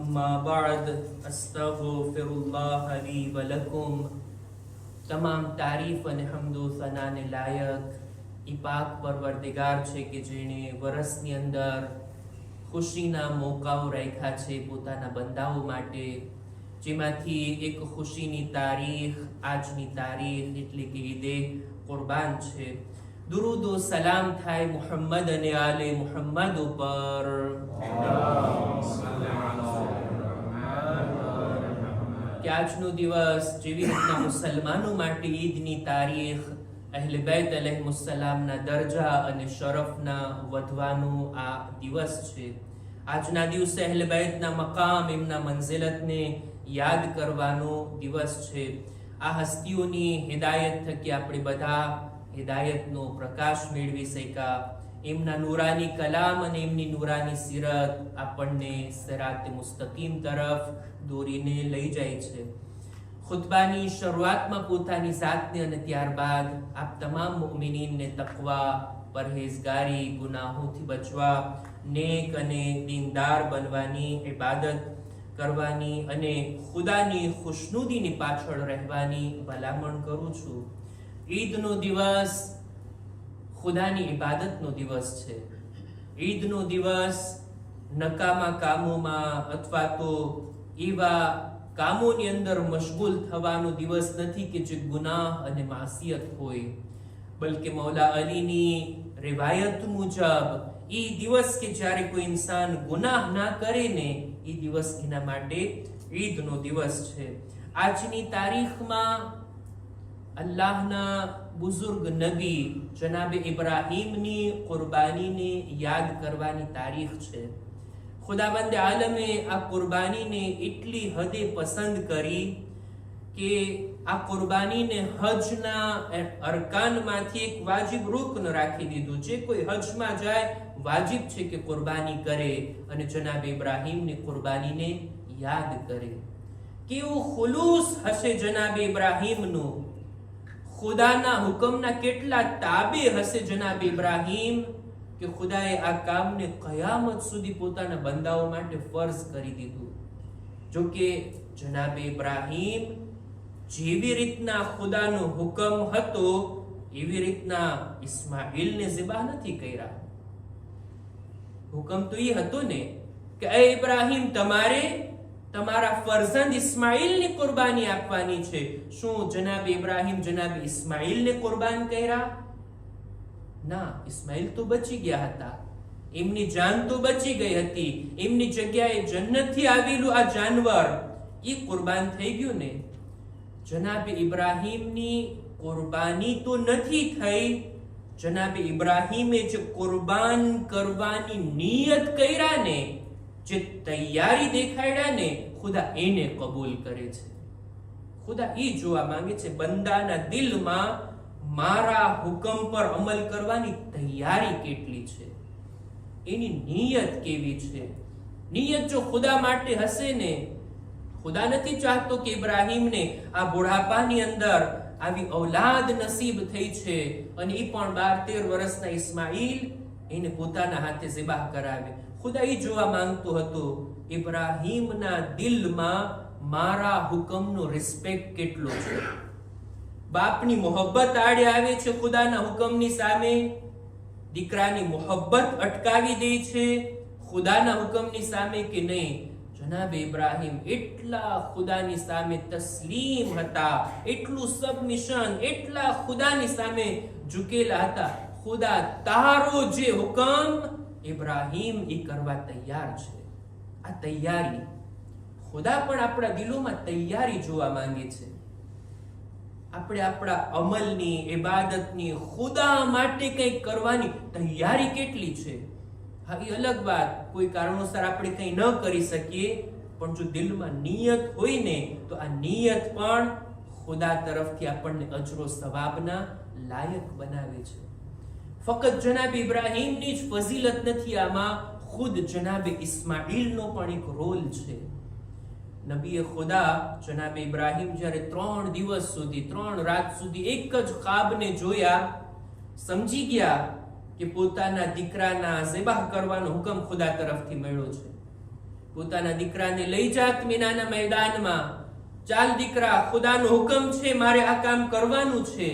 अम्मा बाद अस्तगफिरुल्लाह ली व लकुम। તમામ તારીફ અને હમદો સનાને લાયક ઈ પાક પરવરદિગાર છે કે જેણે વર્ષની અંદર ખુશીના મોકાઓ રાખ્યા છે પોતાના બંદાઓ માટે, જેમાંથી એક ખુશીની તારીખ આજની તારીખ એટલે કે ઈદે કુરબાન છે। દુરૂદ વ સલામ થાય મુહમ્મદ અને આલે મુહમ્મદ ઉપર। કે આજનો દિવસ જેવી રીતના મુસલમાનો માટે ઈદની તારીખ અહલે બેત અલૈહિસ્સલામના દરજા અને શરફના વધવાનો આ દિવસ છે। આજના દિવસે અહલે બેતના મકામ, એમના મંઝિલતને યાદ કરવાનો દિવસ છે। આ હસ્તીઓની હિદાયત થકી આપણે બધા હિદાયતનો પ્રકાશ મેળવી શક્યા। એમના નૂરાની કલામ અને એમની નૂરાની સીરત આપણને સિરાતે મુસ્તકીમ તરફ દોરીને લઈ જાય છે। ખુતબાની શરૂઆતમાં પોતાની જાતને અને ત્યારબાદ આપ તમામ મુમિનીનને તકવા, પરહેઝગારી, ગુનાહોથી બચવા, નેક અને દીનદાર બનવાની, ઇબાદત કરવાની અને ખુદાની ખુશનુદીની પાછળ રહેવાની ભલામણ કરું છું। ઈદનો દિવસ ખુદાની ઇબાદતનો દિવસ છે। ઈદનો દિવસ નકામા કામોમાં અથવા તો એવા કામોની અંદર મશગુલ થવાનો દિવસ નથી કે જે ગુનાહ અને માસિયત હોય, બલકે મૌલા અલીની રિવાયત મુજબ એ દિવસ કે જ્યારે કોઈ ઇન્સાન ગુનાહ ના કરે ને, એ દિવસ એના માટે ઈદનો દિવસ છે। આજની તારીખમાં અલ્લાહના બુઝુર્ગ નબી જનાબે ઇબ્રાહીમની કુરબાનીને યાદ કરવાની તારીખ છે। ખુદાબંદ આલમે આ કુરબાનીને એટલી હદે પસંદ કરી કે આ કુરબાનીને હજના અરકાનમાંથી એક વાજિબ રૂકન રાખી દીધું। જે કોઈ હજમાં જાય વાજિબ છે કે કુરબાની કરે અને જનાબે ઇબ્રાહીમની કુરબાનીને યાદ કરે। કેવું ખુલૂસ હશે જનાબે ઇબ્રાહીમનું, ખુદાના હુકમના કેટલા તાબે હશે જનાબ ઇબ્રાહીમ કે ખુદાએ આ કામને કયામત સુધી પોતાના બંદાઓ માટે ફર્ઝ કરી દીધું। જો કે જનાબ ઇબ્રાહીમ જેવી રીતના ખુદાનો હુકમ હતો એવી રીતના ઇસ્માઈલને ઝિબા નથી કર્યા। હુકમ તો એ હતો ને કે એ ઇબ્રાહીમ તમારે તમારા ફરઝંદ ઇસ્માઈલની કુરબાની આપવાની છે। શું જનાબ ઇબ્રાહીમ જનાબ ઇસ્માઈલને કુરબાન કર્યા? ના, ઇસ્માઈલ તો બચી ગયા હતા, એમની જાન તો બચી ગઈ હતી, એમની જગ્યાએ જન્નતથી આવેલું આ જાનવર એ કુરબાન થઈ ગયું ને। જનાબ ઇબ્રાહીમની કુરબાની તો નથી થઈ, જનાબ ઇબ્રાહીમે જે કુરબાન કરવાની નિયત કર્યા ને, જે તૈયારી દેખાડ્યા ને, ખુદા એને કબૂલ કરે છે। ખુદા એ જોવા માંગે છે બંદાના દિલમાં મારા હુકમ પર અમલ કરવાની તૈયારી કેટલી છે, એની નિયત કેવી છે। નિયત જો ખુદા માટે હશે ને, ખુદા નથી ચાહતો કે ઇબ્રાહીમને આ બુઢાપાની અંદર આવી ઔલાદ નસીબ થઈ છે અને એ પણ 12-13 વર્ષના ઇસ્માઈલ એને પોતાના હાથે ઝિબાહ કરાવે। ખુદા એ જોવા માંગતો હતો ઇબ્રાહીમના દિલમાં મારા હુકમનો રિસ્પેક્ટ કેટલો છે। બાપની મોહબ્બત આડે આવે છે ખુદાના હુકમની સામે, દીકરાની મોહબ્બત અટકાવી દે છે ખુદાના હુકમની સામે કે નહીં। જનાબે ઇબ્રાહીમ એટલા ખુદાની સામે તસ્લીમ હતા, એટલું સબમિશન, એટલા ખુદાની સામે ઝૂકેલા હતા। ખુદા તારો જે હુકમ ઇબ્રાહીમ એ કરવા તૈયાર છે। આ તૈયારી ખુદા પણ આપણા દિલોમાં તૈયારી જોવા માંગે છે। આપણે આપણા અમલની, ઇબાદતની, ખુદા માટે કંઈક કરવાની તૈયારી કેટલી છે। હા, એ અલગ વાત, કોઈ કારણોસર આપણે કંઈ ન કરી શકીએ, પણ જો દિલમાં નિયત હોય ને તો આ નિયત પણ ખુદા તરફથી આપણને અજરો સવાબના લાયક બનાવે છે। ફક્ત જનાબે ઇબ્રાહીમની જ ફઝીલત નથી, આમાં ખુદ જનાબે ઇસ્માઈલનો પણ એક રોલ છે। નબીએ ખુદા જનાબે ઇબ્રાહીમ જ્યારે 3 દિવસ સુધી 3 રાત સુધી એક જ ખ્વાબને જોયા, સમજી ગયા કે પોતાના દીકરાના ઝિબાહ કરવાનો હુકમ ખુદા તરફથી મળ્યો છે। પોતાના દીકરાને લઈ જાત મીનાના મેદાનમાં, ચાલ દીકરા, ખુદાનો હુકમ છે, મારે આ કામ કરવાનું છે.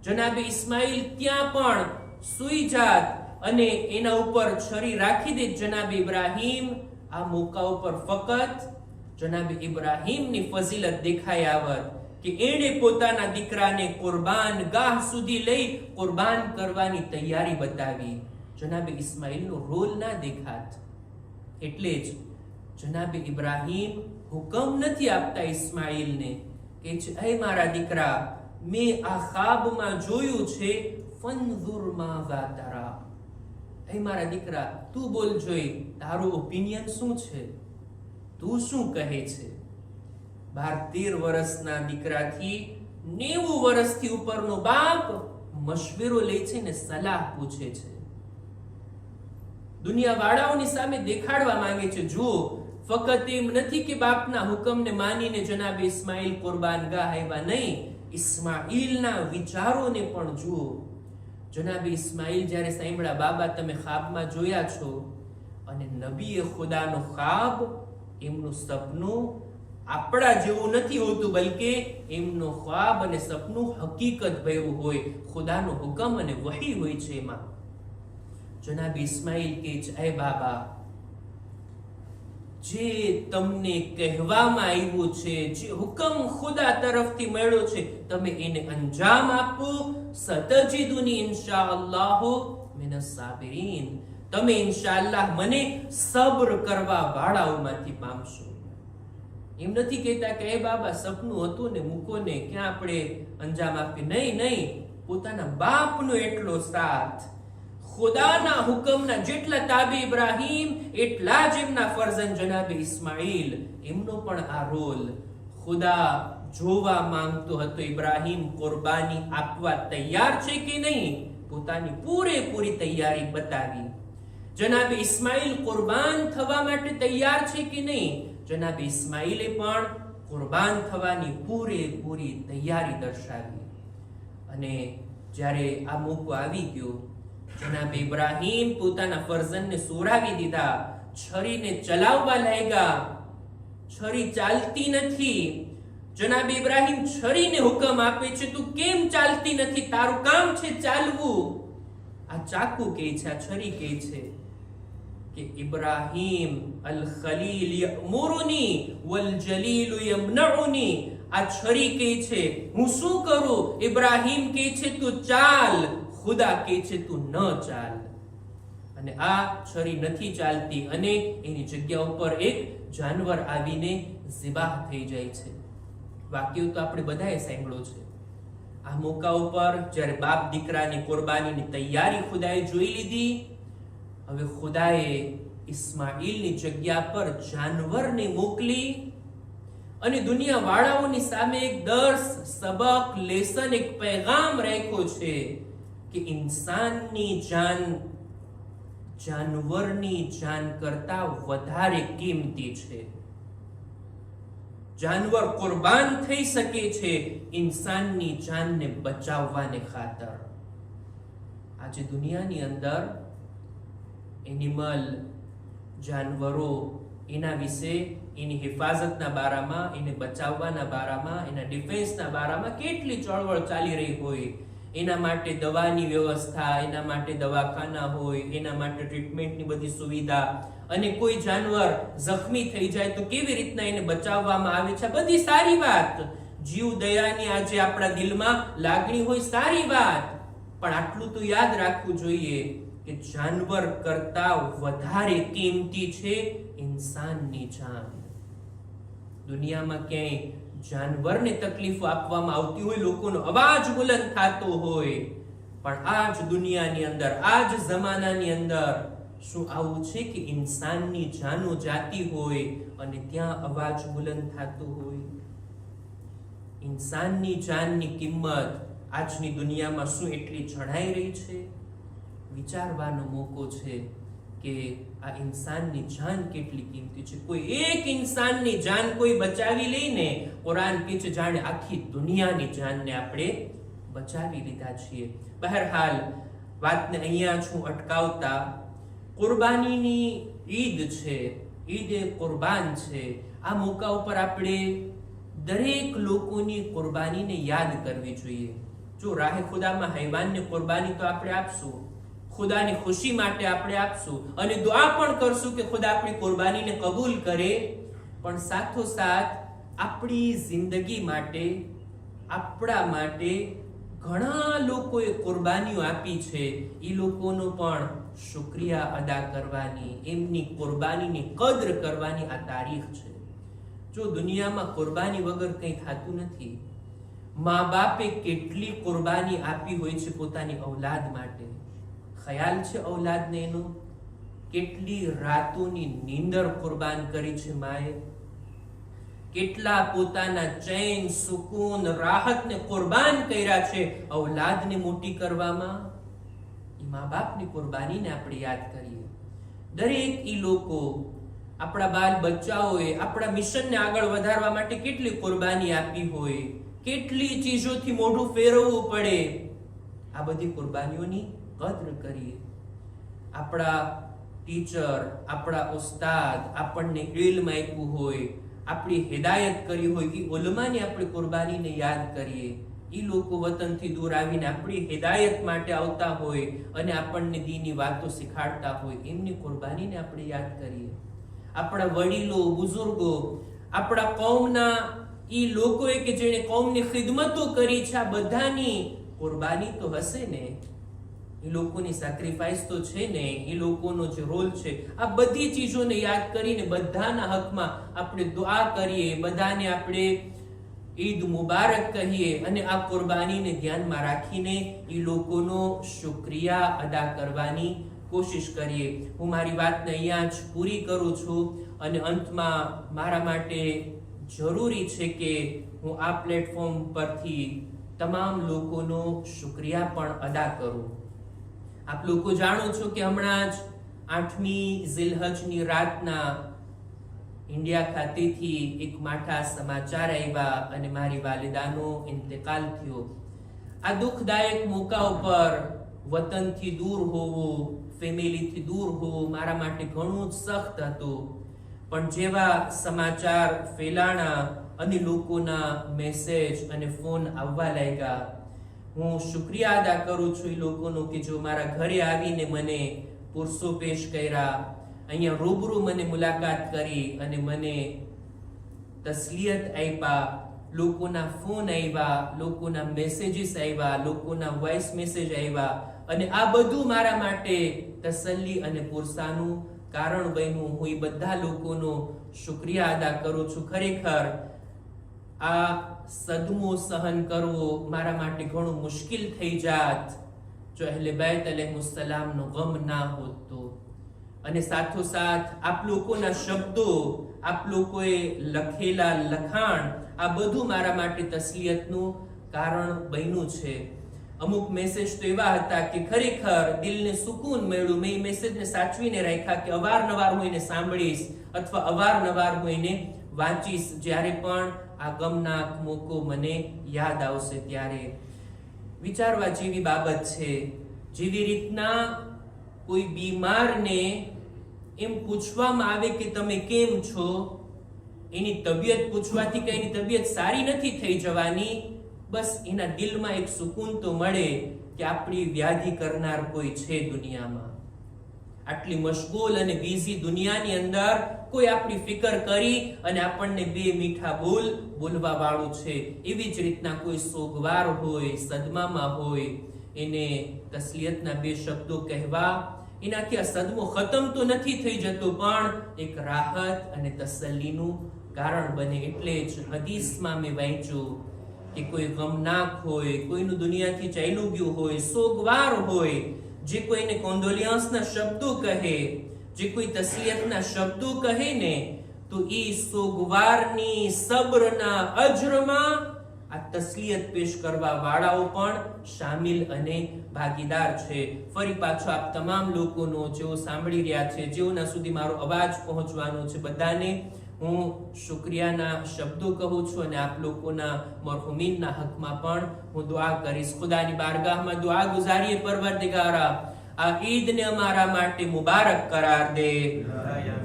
જનાબે ઇસ્માઇલ ત્યાં પણ સૂઈ જાત અને એના ઉપર છરી રાખી દે જનાબે ઇબ્રાહીમ. આ મોકા ઉપર ફક્ત જનાબે ઇબ્રાહીમની ફઝીલત દેખાઈ આવત કે એણે પોતાના દીકરાને કુરબાન ગાહ સુધી લઈ કુરબાન કરવાની તૈયારી બતાવી. જનાબે ઇસ્માઇલનો રોલ ના દેખાત. એટલે જ જનાબે ઇબ્રાહીમ હુકમ નથી આપતા ઇસ્માઇલને કે હે મારા દીકરા, મેં આ ખ્વાબમાં જોયું છે, ફંઝુર માઝા તરા. હે મારા દીકરા, તું બોલ જોઈ, તારો ઓપિનિયન શું છે, તું શું કહે છે? 12-13 વર્ષના દીકરાથી 90 વર્ષથી ઉપરનો બાપ મશવરો લે છે ને સલાહ પૂછે છે. દુનિયા વાળાઓની સામે દેખાડવા માંગે છે, જુઓ, ફક્ત એમ નથી કે બાપના હુકમને માનીને જનાબે ઇસ્માઇલ કુરબાનગાહ આવ્યા, નહીં, ઇસ્માઇલના વિચારોને પણ જુઓ. જનાબે ઇસ્માઇલ જ્યારે સાંભળ્યા, બાબા તમે ખ્વાબમાં જોયા છો, અને નબીએ ખુદાનો ખ્વાબ, એમનું સપનું આપણા જેવું નથી હોતું, બલકે એમનો ખ્વાબ અને સપનું હકીકત ભર્યું હોય, ખુદાનો હુકમ અને વહી હોય છે એમાં. જનાબ ઇસ્માઇલ કે છે, એ બાબા, જે તમને કહેવામાં આવ્યું છે, જે હુકમ ખુદા તરફથી મળ્યો છે, તમે એને અંજામ આપો. સતજીદુની ઇન્શાઅલ્લાહ મિનસ સાબિરીન. તમે ઇન્શાઅલ્લાહ મને સબ્ર કરવા વાળાઓમાંથી પામશો. એમ નથી કહેતા કે એ બાબા સપનું હતું ને મૂકો ને, ક્યાં આપણે અંજામ આપી. નહીં નહીં, પોતાના બાપનો એટલો સાથ, ખુદાના હુકમના જેટલા તાબે ઇબ્રાહીમ, એટલા જ એમના ફરજંદ જનાબે ઇસ્માઇલ, એમનો પણ આ રોલ. ખુદા જોવા માંગતો હતો ઇબ્રાહીમ કુરબાની આપવા તૈયાર છે કે નહીં, પોતાની પૂરેપૂરી તૈયારી બતાવી. જનાબે ઇસ્માઇલ કુરબાન થવા માટે તૈયાર છે કે નહીં, જનાબે ઇસ્માઇલે પણ કુરબાન થવાની પૂરેપૂરી તૈયારી દર્શાવી. અને જ્યારે આ મોકો આવી ગયો, જનાબે ઇબ્રાહીમ પોતાના ફરજંદને સોરાવી દીધા, છરીને ચલાવવા લાગ્યા. છરી ચાલતી નથી. જનાબે ઇબ્રાહીમ છરીને હુકમ આપે છે, તું કેમ ચાલતી નથી, તારું કામ છે ચાલવું. આ ચાકુ કહે છે, આ છરી કહે છે કે ઇબ્રાહીમ અલ ખલીલ યઅમુરુની વલ જલીલ યમનઉની. આ છરી કહે છે હું શું કરું, ઇબ્રાહીમ કહે છે તું ચાલ, ખુદા કહે છે તું ન ચાલ. અને આ છરી નથી ચાલતી અને એની જગ્યા ઉપર એક જાનવર આવીને ઝિબાહ થઈ જાય છે. વાક્યો તો આપણે બધાએ સાંભળ્યો છે. આ મોકા ઉપર જ્યારે બાપ દીકરાની કુરબાનીની તૈયારી ખુદાએ જોઈ લીધી, હવે ખુદાએ ઇસ્માઇલની જગ્યા પર જાનવરને મોકલી અને દુનિયા વાળાઓની સામે એક દર્સ, સબક, લેસન, એક પેગામ રાખ્યો છે કે ઇન્સાનની જાન જાનવરની જાન કરતા વધારે કિંમતી છે. જાનવર કુરબાન થઈ શકે છે ઇન્સાનની જાનને બચાવવાને ખાતર. આજે દુનિયાની અંદર એનિમલ, જાનવરો, એના વિશે, એની હિફાજતના બારામાં, એને બચાવવાના બારામાં, એના ડિફેન્સના બારામાં કેટલી ચળવળ ચાલી રહી હોય. એના માટે દવાની વ્યવસ્થા, એના માટે દવાખાના હોય, એના માટે ટ્રીટમેન્ટની બધી સુવિધા, અને કોઈ જાનવર જખમી થઈ જાય તો કેવી રીતના એને બચાવવામાં આવે છે, બધી સારી વાત. જીવ દયાની આજે આપણા દિલમાં લાગણી હોય, સારી વાત. પણ આટલું તો યાદ રાખવું જોઈએ કે જાનવર કરતા વધારે કિંમતી છે ઇન્સાનની જાન. દુનિયામાં ક્યાંય જાનવરને તકલીફો આપવામાં આવતી હોય, લોકોનો અવાજ બુલંદ થતો હોય, પણ આ જ દુનિયાની અંદર, આ જ જમાનાની અંદર શું આવું છે કે ઇન્સાનની જાનો જાતી હોય અને ત્યાં અવાજ બુલંદ થતો હોય? ઇન્સાનની જાનની કિંમત આજની દુનિયામાં શું એટલી જણાઈ રહી છે? વિચારવાનો મોકો છે કે આ ઇન્સાનની જાન કેટલી કિંમતી છે. કોઈ એક ઇન્સાનની જાન કોઈ બચાવી લઈને, કુરાન કહે છે જાણે આખી દુનિયાની જાનને આપણે બચાવી લીધા છીએ. બહરહાલ વાતને અહીંયા છું અટકાવતા, કુરબાનીની ઈદ છે, ઈદ એ કુરબાન છે. આ મોકા ઉપર આપણે દરેક લોકોની કુરબાનીને યાદ કરવી જોઈએ. જો રાહે ખુદામાં હૈવાનની કુરબાની તો આપણે આપશું, ખુદાની ખુશી માટે આપણે આપશું અને દુઆ પણ કરશું કે ખુદા આપણી કુરબાનીને કબૂલ કરે. પણ સાથોસાથ આપણી જિંદગી માટે, આપણા માટે ઘણા લોકોએ કુરબાનીઓ આપી છે. એ લોકોનો પણ શુક્રિયા અદા કરવાની, એમની કુરબાનીની કદર કરવાની આ તારીખ છે. જો દુનિયામાં કુરબાની વગર કંઈ થતું નથી. મા બાપે કેટલી કુરબાની આપી હોય છે પોતાની ઔલાદ માટે. ખ્યાલ છે ઔલાદને એનો? કેટલી રાતોની નીંદર કુરબાન કરી છે માએ, કેટલા પોતાના ચૈન, સુકૂન, રાહતને કુરબાન કર્યા છે ઔલાદને મોટી કરવામાં. એ મા બાપની કુરબાનીને આપણે યાદ કરીએ. દરેક ઈ લોકો આપણા બાલ બચ્ચાઓએ આપણા મિશનને આગળ વધારવા માટે કેટલી કુરબાની આપી હોય, કેટલી ચીજોથી મોઢું ફેરવવું પડે. આ બધી કુરબાનીઓની કદર કરીએ. આપણા ટીચર, આપણા ઉસ્તાદ આપણને ઇલ્મ આપ્યું હોય, આપણી હિદાયત કરી હોય, એ ઉલમાની આપણી કુરબાનીને યાદ કરીએ. એ લોકો વતનથી દૂર આવીને આપણી હિદાયત માટે આવતા હોય અને આપણને દીની વાતો શીખાડતા હોય, એમની કુરબાનીને આપણે યાદ કરીએ. આપણા વડીલો, બુઝુર્ગો, આપણા કૌમના એ લોકોએ કે જેણે કૌમની ખિદમતો કરી છે, આ બધાની કુરબાની તો હશે ને, એ લોકોની સેક્રિફાઈસ તો છે ને, એ લોકોનો જે રોલ છે. આ બધી ચીજોને યાદ કરીને બધાના હકમાં આપણે દુઆ કરીએ, બધાને આપણે ઈદ મુબારક કહીએ અને આ કુરબાનીને ધ્યાનમાં રાખીને એ લોકોનો શુક્રિયા અદા કરવાની કોશિશ કરીએ. હું મારી વાતને અહીંયા જ પૂરી કરું છું અને અંતમાં મારા માટે જરૂરી છે કે હું આ પ્લેટફોર્મ પરથી તમામ લોકોનો શુક્રિયા પણ અદા કરું. આપ લોકો જાણો છો કે હમણાં જ 8મી ઝિલહજની રાતના ઇન્ડિયા ખાતેથી એક માઠા સમાચાર આવ્યા અને મારી વાલિદાનો ઇન્તેકાલ થયો. આ દુઃખદાયક મોકા ઉપર વતનથી દૂર હોવું, ફેમિલીથી દૂર હોવું મારા માટે ઘણું જ સખ્ત હતું. પણ જેવા સમાચાર ફેલાણા અને લોકોના મેસેજ અને ફોન આવવા લાગ્યા, હું શુક્રિયા અદા કરું છું એ લોકોનો કે જો મારા ઘરે આવીને મને પુરસો પેશ કર્યા, અહીંયા રૂબરૂ મને મુલાકાત કરી અને મને તસલીયત આપ્યા. લોકોના ફોન આવ્યા, લોકોના મેસેજીસ આવ્યા, લોકોના વોઇસ મેસેજ આવ્યા અને આ બધું મારા માટે તસલ્લી અને પુરસાનું કારણ બન્યું. હું એ બધા લોકોનો શુક્રિયા અદા કરું છું. ખરેખર આ સદમો સહન કરવો મારા માટે ઘણું મુશ્કેલ થઈ જાત જો અહેલે બેત અલૈહિસ્સલામનો ગમ ના હોત તો. અને સાથોસાથ આપ લોકોના શબ્દો, આપ લોકોએ લખેલા લખાણ, આ બધું મારા માટે તસલીયતનું કારણ બન્યું છે. અમુક મેસેજ તો એવા હતા કે ખરેખર દિલને સુકૂન મળ્યું. મેં એ મેસેજને સાચવીને રાખ્યા કે અવારનવાર હું એને સાંભળીશ અથવા અવારનવાર હું એને વાંચીશ જ્યારે પણ આ ગમનાક મોકો મને યાદ આવશે ત્યારે. વિચારવા જેવી બાબત છે. જેવી રીતના કોઈ બીમારને એમ પૂછવામાં આવે કે તમે કેમ છો, એની તબિયત પૂછવાથી કે એની તબિયત સારી નથી થઈ જવાની, બસ એના દિલમાં એક સુકૂન તો મળે કે આપણી વ્યાધિ કરનાર કોઈ છે દુનિયામાં. આટલી મશગુલ અને બિઝી દુનિયાની અંદર કોઈ આપણી ફિકર કરી અને આપણને બે મીઠા બોલ બોલવા વાળું છે. એવી જ રીતના કોઈ સોગવાર હોય, સદમામાં હોય, એને તસલિયતના બે શબ્દો કહેવા, એનાથી આ સદમો ખતમ તો નથી થઈ જતો પણ એક રાહત અને તસલ્લીનું કારણ બને. એટલે જ હદીસમાં મેં વાંચ્યું કે કોઈ ગમનાક હોય, કોઈનું દુનિયાથી ચાલ્યું ગયું હોય, સોગવાર હોય, જે કોઈને કોન્ડોલિયન્સના શબ્દો કહે, જે કોઈ તસલિયતના શબ્દો કહે ને, તો એ સોગવારની સબ્રના અજરમાં આ તસલિયત પેશ કરવા વાળાઓ પણ શામિલ અને ભાગીદાર છે. ફરી પાછો આપ તમામ લોકોનો, જેઓ સાંભળી રહ્યા છે, જેઓના સુધી મારો અવાજ પહોંચવાનો છે, બધાને હું શુક્રિયાના શબ્દો કહું છું અને આપ લોકોના મરહુમીનના હકમાં પણ હું દુઆ કરીશ. ખુદાની બારગાહમાં દુઆ ગુજારીએ, પરવરદિગારા આ ઈદને અમારા માટે મુબારક કરાર દે.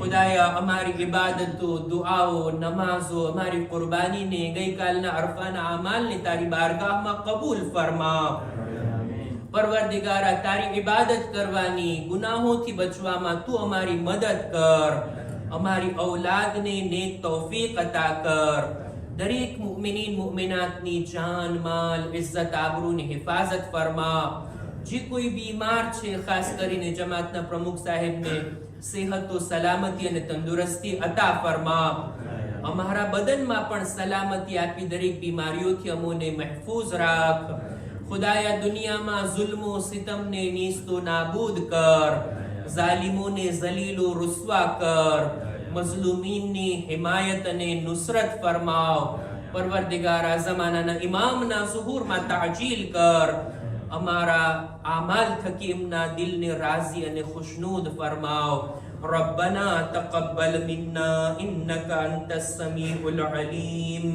ખુદાયા અમારી ઇબાદતો, દુઆઓ, નમાઝો, અમારી કુરબાનીને, ગઈકાલના અરફાના અમાલને તારી બારગાહમાં કબૂલ ફરમા. પરવરદિગારા તારી ઇબાદત કરવાની, ગુનાહોથી બચવામાં તું અમારી મદદ કર. અમારી ઔલાદને નેક તૌફીક અતા કર. દરેક મુમિનીન મુમિનાતની જાન, માલ, ઇઝ્ઝત, આબરૂની હિફાજત ફરમા. જે કોઈ બીમાર છે, ખાસ કરીને જમાતના પ્રમુખ સાહેબને સેહત, સલામતી અને તંદુરસ્તી અતા ફરમા. અમારા બદનમાં પણ સલામતી આપી દરેક બીમારીઓથી અમોને મહેફૂઝ રાખ. ખુદાયા દુનિયામાં જુલ્મો સિતમને નીસ્તો નાબૂદ કર. ઝાલિમોને ઝલીલો રૂસવા કર. મઝલુમીનની હિમાયત અને નુસરત ફરમાવ. પરવરદિગારા ઝમાનાના ઇમામના ઝુહૂરમાં તાજીલ કર. અમારા આમાલ થકી એમના દિલને રાજી અને ખુશનૂદ ફરમાવ. ربنا تقبل منا إنك أنت السميع العليم